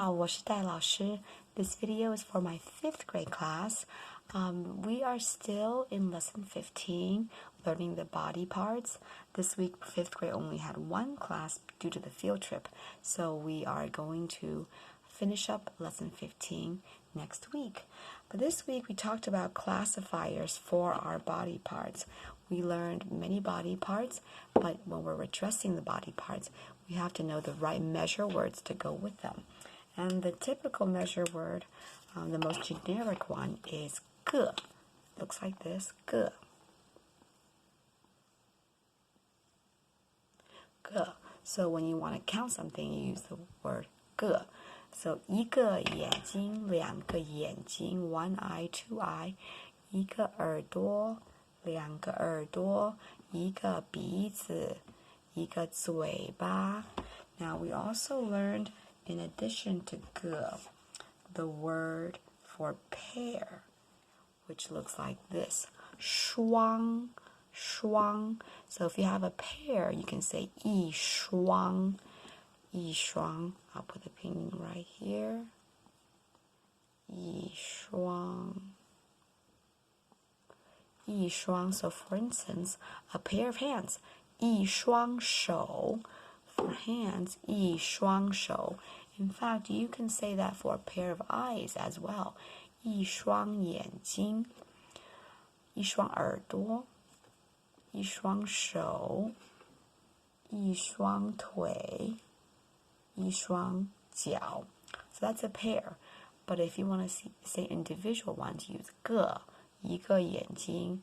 好，我是戴老师. This video is for my 5th grade class. We are still in lesson 15, learning the body parts. This week, 5th grade only had one class due to the field trip, so we are going to finish up lesson 15 next week. But this week, we talked about classifiers for our body parts. We learned many body parts, but when we're addressing the body parts, we have to know the right measure words to go with them. And the typical measure word, the most generic one, is 个. Looks like this, 个. 个. So when you want to count something, you use the word 个. So 一个眼睛, 两个眼睛, one eye, two eye, 一个耳朵, 两个耳朵, 一个鼻子, 一个嘴巴. Now we also learned, in addition to 个, the word for pair, which looks like this, 双, 双. So if you have a pair, you can say 一双, 一双. I'll put the pinyin right here. 一双. 一双. So for instance, a pair of hands, 一双手. For hands, 一双手. In fact, you can say that for a pair of eyes as well. 一双眼睛, 一双耳朵, 一双手, 一双腿, 一双脚. So that's a pair. But if you want to say individual ones, use 个, 一个眼睛,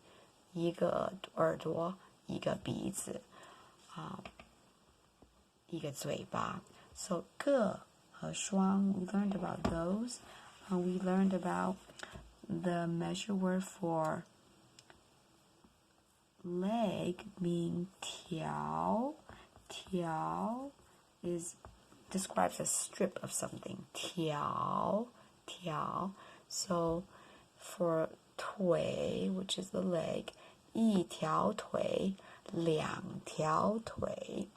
一个耳朵, 一个鼻子, 一个嘴巴. So 个和双, we learned about those. We learned about the measure word for leg being 条. 条 describes a strip of something. 条, 条. So for 腿, which is the leg, 一条腿, 两条腿.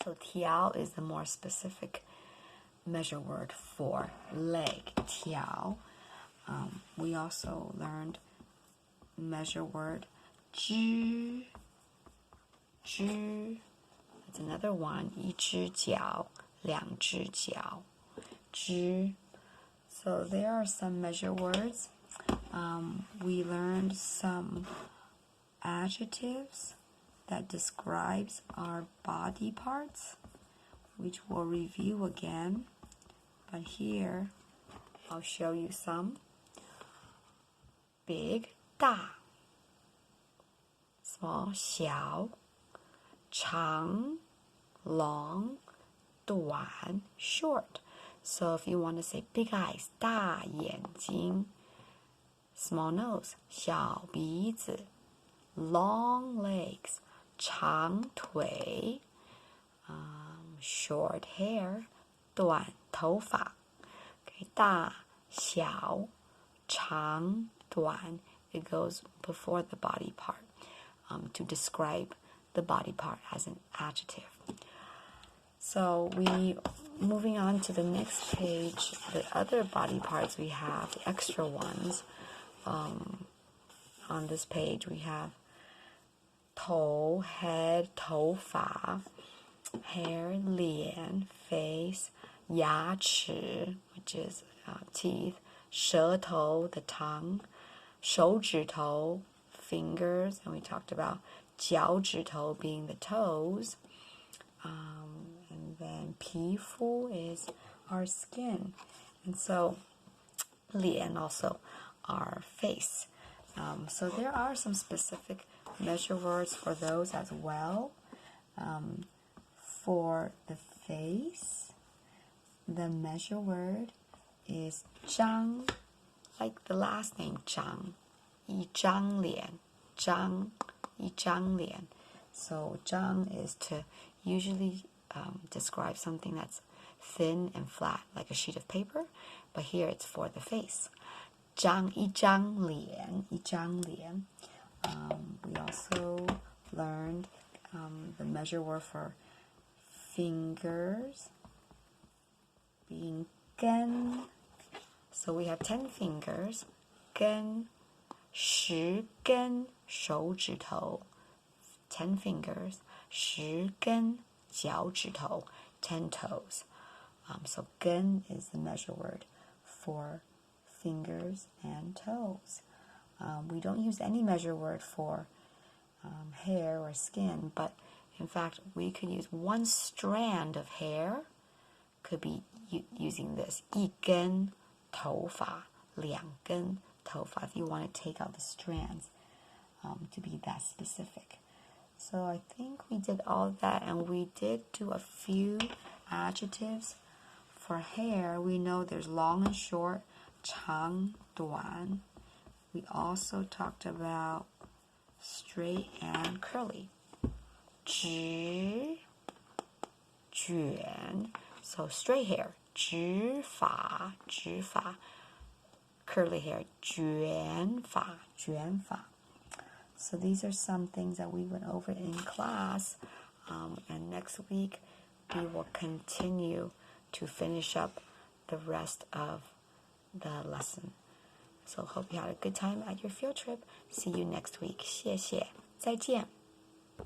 So 条 is the more specific measure word for leg, 条. We also learned measure word 只, 只. That's another one, 一只脚, 两只脚, 只. So there are some measure words. We learned some adjectives that describes our body parts, which we'll review again. But here, I'll show you some. Big, 大. Small, 小. 长, long. 短, short. So if you want to say big eyes, 大眼睛. Small nose, 小鼻子. Long legs, 长腿. Short hair, 短头发. Okay, 大, 小, 长, 短. It goes before the body part to describe the body part as an adjective. So moving on to the next page, the other body parts we have, the extra ones. On this page we have 头, head, 头发, hair, 脸, face, 牙齿, which is teeth, 舌头, the tongue, 手指头, fingers, and we talked about 脚趾头 being the toes, and then 皮肤 is our skin, and so 脸 also our face. So there are some specific measure words for those as well. For the face, the measure word is 张, like the last name 张. 一张脸, 张, 一张脸. So 张 is to usually describe something that's thin and flat, like a sheet of paper, but here it's for the face. 张, 一张脸, 一张脸. We also learned the measure word for fingers being 根. So we have 10 fingers. 根10根手指头 10 fingers. 10根脚趾头 10 toes. So 根 is the measure word for fingers and toes. We don't use any measure word for hair or skin, but in fact, we could use one strand of hair, could be using this, 一根头发2根头发 if you want to take out the strands to be that specific. So I think we did all of that, and we did do a few adjectives. For hair, we know there's long and short, 长短. We also talked about straight and curly. 直卷 so straight hair 直发 curly hair 卷发 So these are some things that we went over in class, and next week we will continue to finish up the rest of the lesson. So hope you had a good time at your field trip. See you next week. 谢谢，再见。